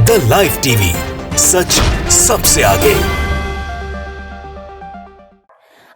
The live TV, सच सबसे आगे।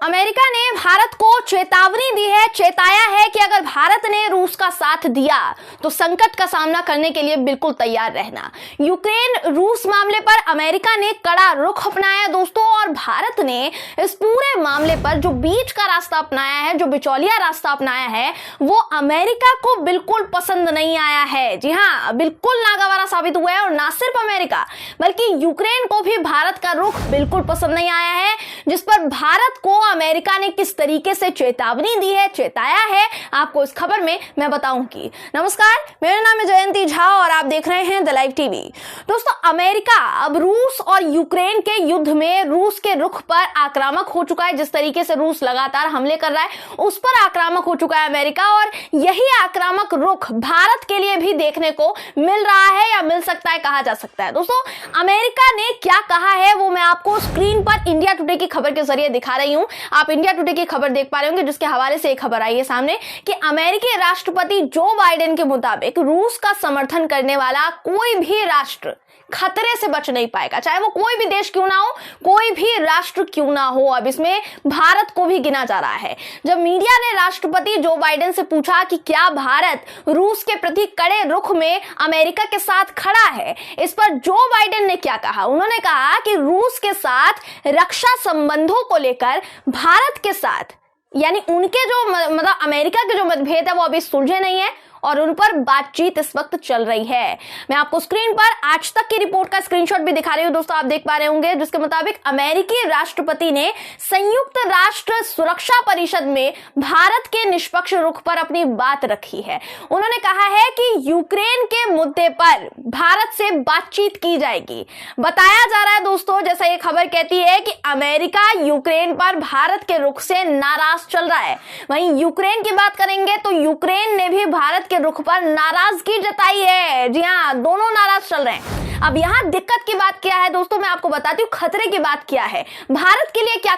America ने भारत को चेतावनी दी है, चेताया है कि अगर भारत ने रूस का साथ दिया तो संकट का सामना करने के लिए बिल्कुल तैयार रहना। यूक्रेन रूस मामले पर अमेरिका ने कड़ा रुख अपनाया दोस्तों, और भारत ने इस पूरे मामले पर जो बीच का रास्ता अपनाया है, जो बिचौलिया रास्ता अपनाया है, वो अमेरिका को बिल्कुल पसंद नहीं आया है। जी हाँ, बिल्कुल नागवारा साबित हुआ है। और ना सिर्फ अमेरिका बल्कि यूक्रेन को भी भारत का रुख बिल्कुल पसंद नहीं आया है, जिस पर भारत को अमेरिका ने किस तरीके से चेतावनी दी है, चेताया है, आपको इस खबर में मैं बताऊंगी। नमस्कार, मेरा नाम है जयंती झा और आप देख रहे हैं द लाइव टीवी। दोस्तों, अमेरिका अब रूस और यूक्रेन के युद्ध में रूस के रुख पर आक्रामक हो चुका है। जिस तरीके से रूस लगातार हमले कर रहा है उस पर आक्रामक हो चुका है अमेरिका, और यही आक्रामक रुख भारत के लिए भी देखने को मिल रहा है या मिल सकता है, कहा जा सकता है। दोस्तों, अमेरिका ने क्या कहा है वो मैं आपको स्क्रीन पर इंडिया टुडे की खबर के जरिए दिखा रही हूं। आप इंडिया टुडे की खबर देख पा रहे होंगे, जिसके हवाले से एक खबर आई है सामने कि अमेरिकी राष्ट्रपति जो बाइडेन के मुताबिक रूस का समर्थन करने वाला कोई भी राष्ट्र खतरे से बच नहीं पाएगा, चाहे वो कोई भी देश क्यों ना हो, कोई भी राष्ट्र क्यों ना हो। अब इसमें भारत को भी गिना जा रहा है। जब मीडिया ने राष्ट्रपति जो बाइडेन से पूछा कि क्या भारत रूस के प्रति कड़े रुख में अमेरिका के साथ खड़ा है, इस पर जो बाइडेन ने क्या कहा, उन्होंने कहा कि रूस के साथ रक्षा संबंधों को लेकर भारत के साथ, यानी उनके जो मतलब अमेरिका के जो मतभेद है वो अभी सुलझे नहीं है और उन पर बातचीत इस वक्त चल रही है। मैं आपको स्क्रीन पर आज तक की रिपोर्ट का स्क्रीनशॉट भी दिखा रही हूं दोस्तों, आप देख पा रहे होंगे, जिसके मुताबिक अमेरिकी राष्ट्रपति ने संयुक्त राष्ट्र सुरक्षा परिषद में भारत के निष्पक्ष रुख पर अपनी बात रखी है। उन्होंने कहा है कि यूक्रेन के मुद्दे पर भारत से बातचीत की जाएगी। बताया जा रहा है दोस्तों, जैसा ये खबर कहती है कि अमेरिका यूक्रेन पर भारत के रुख से नाराज चल रहा है। वहीं यूक्रेन की बात करेंगे तो यूक्रेन ने भी भारत के रुख पर नाराजगी जताई है। जी हाँ, दोनों नाराज चल रहे हैं। अब यहां दिक्कत की बात क्या है दोस्तों, मैं आपको बताती हूं खतरे की बात क्या है। भारत के लिए क्या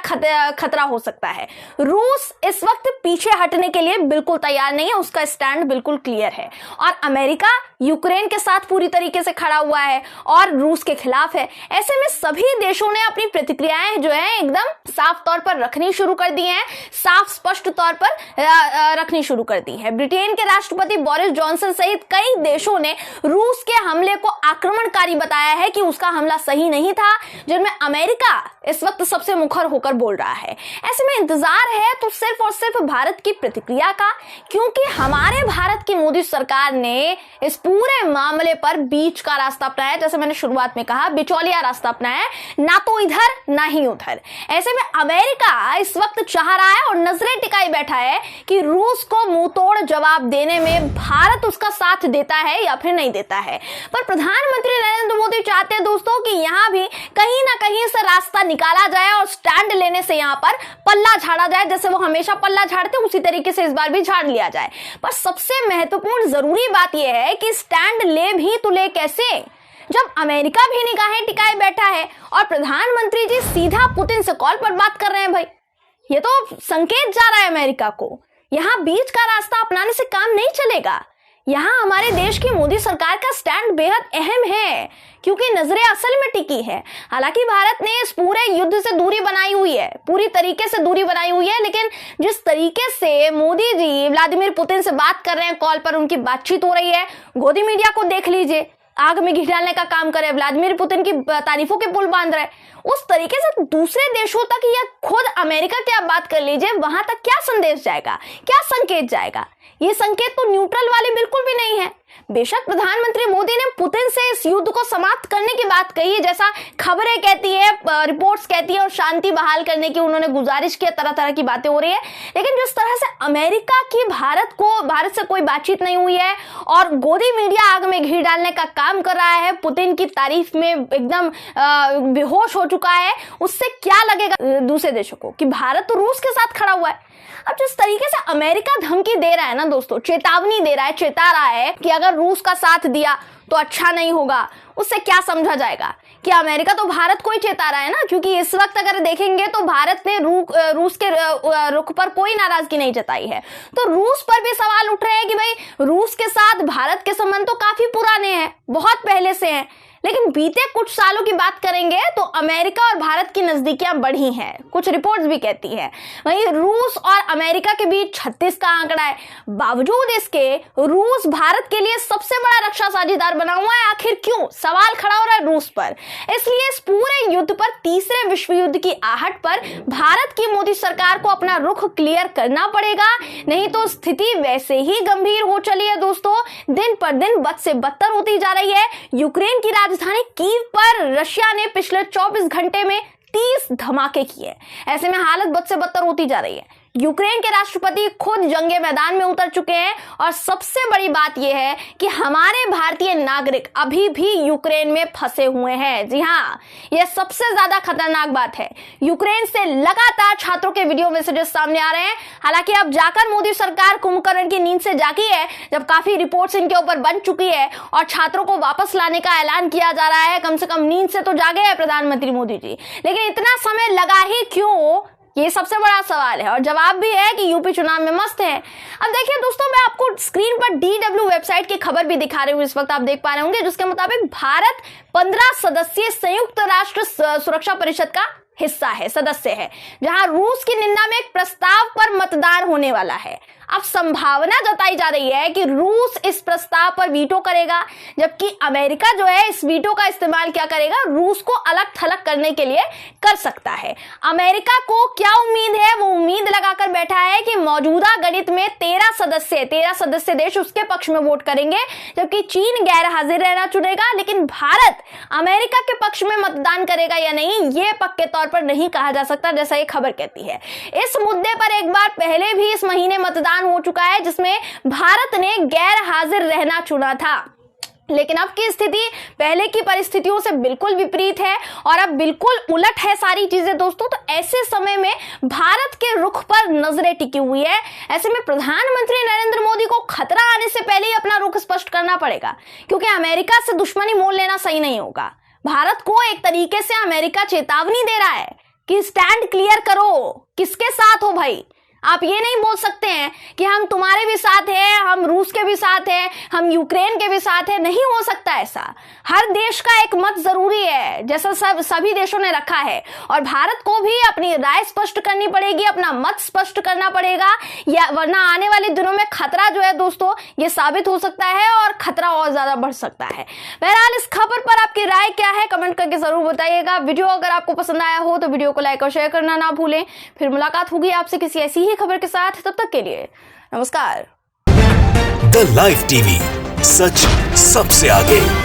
खतरा हो सकता है। रूस इस वक्त पीछे हटने के लिए बिल्कुल तैयार नहीं है, उसका स्टैंड बिल्कुल क्लियर है। और अमेरिका यूक्रेन के साथ पूरी तरीके से खड़ा हुआ है और रूस के खिलाफ है। ऐसे में सभी देशों ने अपनी प्रतिक्रियाएं जो है एकदम साफ तौर पर रखनी शुरू कर दी हैं, साफ स्पष्ट तौर पर रखनी शुरू कर दी है। ब्रिटेन के राष्ट्रपति बोरिस जॉनसन सहित कई देशों ने रूस के हमले को आक्रमणकारी बताया है कि उसका हमला सही नहीं था, जिनमें अमेरिका इस वक्त सबसे मुखर होकर बोल रहा है। ऐसे में इंतजार है तो सिर्फ और सिर्फ भारत की प्रतिक्रिया का, क्योंकि हमारे भारत की मोदी सरकार ने इस पूरे मामले पर बीच का रास्ता अपनाया। जैसे मैंने शुरुआत में कहा, बिचौलिया रास्ता अपनाया, ना तो इधर ना ही उधर। ऐसे में अमेरिका इस वक्त चाह रहा है और नजरें टिकाई बैठा है कि रूस को मुंह तोड़ जवाब देने में भारत उसका साथ देता है या फिर नहीं देता है। पर प्रधानमंत्री नरेंद्र मोदी चाहते हैं दोस्तों कि यहां भी कहीं ना कहीं से रास्ता निकाला जाए और स्टैंड लेने से यहां पर पल्ला झाड़ा जाए। जैसे वो हमेशा पल्ला झाड़ते उसी तरीके से इस बार भी झाड़ लिया जाए। पर सबसे महत्वपूर्ण जरूरी बात यह है कि स्टैंड ले भी तो ले कैसे, जब अमेरिका भी निगाहें टिकाए बैठा है और प्रधानमंत्री जी सीधा पुतिन से कॉल पर बात कर रहे हैं। भाई, ये तो संकेत जा रहा है अमेरिका को, यहां बीच का रास्ता अपनाने से काम नहीं चलेगा। यहां हमारे देश की मोदी सरकार का स्टैंड बेहद अहम है, क्योंकि नजरें असल में टिकी है। हालांकि भारत ने इस पूरे युद्ध से दूरी बनाई हुई है, पूरी तरीके से दूरी बनाई हुई है, लेकिन जिस तरीके से मोदी जी व्लादिमीर पुतिन से बात कर रहे हैं, कॉल पर उनकी बातचीत हो रही है, गोदी मीडिया को देख लीजिए, आग में घी डालने का काम करे, व्लादिमीर पुतिन की तारीफों के पुल बांध रहे, उस तरीके से दूसरे देशों तक या खुद अमेरिका की आप बात कर लीजिए, वहां तक क्या संदेश जाएगा, क्या संकेत जाएगा। ये संकेत तो न्यूट्रल वाले बिल्कुल भी नहीं है। बेशक प्रधानमंत्री मोदी ने पुतिन से इस युद्ध को समाप्त करने की बात कही है, जैसा खबरें कहती है, रिपोर्ट्स कहती है, और शांति बहाल करने की उन्होंने गुजारिश की, तरह तरह की बातें हो रही है। लेकिन जिस तरह से अमेरिका की भारत से कोई बातचीत नहीं हुई है और गोदी मीडिया आग में घी डालने का काम कर रहा है, पुतिन की तारीफ में एकदम बेहोश हो चुका है, उससे क्या लगेगा दूसरे देशों को कि भारत तो रूस के साथ खड़ा हुआ है। अब जिस तरीके से अमेरिका धमकी दे रहा है ना दोस्तों, चेतावनी दे रहा है, चेता रहा है कि अगर रूस का साथ दिया तो अच्छा नहीं होगा, उससे क्या समझा जाएगा कि अमेरिका तो भारत को ही चेता रहा है ना। क्योंकि इस वक्त अगर देखेंगे तो भारत ने रूस के रुख पर कोई नाराजगी नहीं जताई है, तो रूस पर भी सवाल उठ रहे हैं कि भाई रूस के साथ भारत के संबंध तो काफी पुराने हैं, बहुत पहले से हैं, लेकिन बीते कुछ सालों की बात करेंगे तो अमेरिका और भारत की नजदीकियां बढ़ी हैं, कुछ रिपोर्ट्स भी कहती है। वहीं रूस और अमेरिका के बीच 36 का आंकड़ा है। बावजूद इसके रूस भारत के लिए सबसे बड़ा रक्षा साझेदार बना हुआ है। आखिर क्यों? सवाल खड़ा हो रहा है रूस पर। इसलिए इस पूरे युद्ध पर, तीसरे विश्व युद्ध की आहट पर भारत की मोदी सरकार को अपना रुख क्लियर करना पड़ेगा, नहीं तो स्थिति वैसे ही गंभीर हो चली है दोस्तों, दिन पर दिन बद से बदतर होती जा रही है। यूक्रेन की राजधानी कीव पर रशिया ने पिछले 24 घंटे में 30 धमाके किए। ऐसे में हालत बद से बदतर होती जा रही है। यूक्रेन के राष्ट्रपति खुद जंगे मैदान में उतर चुके हैं और सबसे बड़ी बात यह है कि हमारे भारतीय नागरिक अभी भी यूक्रेन में फंसे हुए हैं। जी हाँ, यह सबसे ज्यादा खतरनाक बात है। यूक्रेन से लगातार छात्रों के वीडियो मैसेजेस सामने आ रहे हैं। हालांकि अब जाकर मोदी सरकार कुंभकर्ण की नींद से जागी है, जब काफी रिपोर्ट्स इनके ऊपर बन चुकी है और छात्रों को वापस लाने का ऐलान किया जा रहा है। कम से कम नींद से तो जागे हैं प्रधानमंत्री मोदी जी, लेकिन इतना समय लगा ही क्यों, ये सबसे बड़ा सवाल है। और जवाब भी है कि यूपी चुनाव में मस्त है। अब देखिए दोस्तों, मैं आपको स्क्रीन पर DW वेबसाइट की खबर भी दिखा रही हूँ, इस वक्त आप देख पा रहे होंगे, जिसके मुताबिक भारत 15 सदस्यीय संयुक्त राष्ट्र सुरक्षा परिषद का हिस्सा है, सदस्य है, जहां रूस की निंदा में एक प्रस्ताव पर मतदान होने वाला है। अब संभावना जताई जा रही है कि रूस इस प्रस्ताव पर वीटो करेगा, जबकि अमेरिका जो है इस वीटो का इस्तेमाल क्या करेगा, रूस को अलग थलग करने के लिए कर सकता है। अमेरिका को क्या उम्मीद है? वो उम्मीद लगाकर बैठा है कि मौजूदा गणित में 13 सदस्य देश उसके पक्ष में वोट करेंगे, जबकि चीन गैर हाजिर रहना चुनेगा। लेकिन भारत अमेरिका के पक्ष में मतदान करेगा या नहीं, ये पक्के तौर पर नहीं कहा जा सकता, जैसा ये खबर कहती है। इस मुद्दे पर एक बार पहले भी इस महीने मतदान हो चुका है, जिसमें भारत ने गैर हाजिर रहना चुना था। लेकिन अब की स्थिति पहले की परिस्थितियों से बिल्कुल विपरीत है और अब बिल्कुल उलट है सारी चीजें दोस्तों। तो ऐसे समय में भारत के रुख पर नजरें टिकी हुई है। ऐसे में प्रधानमंत्री नरेंद्र मोदी को खतरा आने से पहले ही अपना रुख स्पष्ट करना पड़ेगा, क्योंकि अमेरिका से दुश्मनी मोल लेना सही नहीं होगा। भारत को एक तरीके से अमेरिका चेतावनी दे रहा है कि स्टैंड क्लियर करो, किसके साथ हो भाई। आप ये नहीं बोल सकते हैं कि हम तुम्हारे भी साथ हैं, हम रूस के भी साथ हैं, हम यूक्रेन के भी साथ हैं। नहीं हो सकता ऐसा। हर देश का एक मत जरूरी है, जैसा सभी देशों ने रखा है, और भारत को भी अपनी राय स्पष्ट करनी पड़ेगी, अपना मत स्पष्ट करना पड़ेगा, या वरना आने वाले दिनों में खतरा जो है दोस्तों, ये साबित हो सकता है और खतरा और ज्यादा बढ़ सकता है। बहरहाल इस खबर पर आपकी राय क्या है, कमेंट करके जरूर बताइएगा। वीडियो अगर आपको पसंद आया हो तो वीडियो को लाइक और शेयर करना ना भूलें। फिर मुलाकात होगी आपसे किसी ऐसी ही खबर के साथ, तब तक के लिए नमस्कार। द लाइव टीवी, सच सबसे आगे।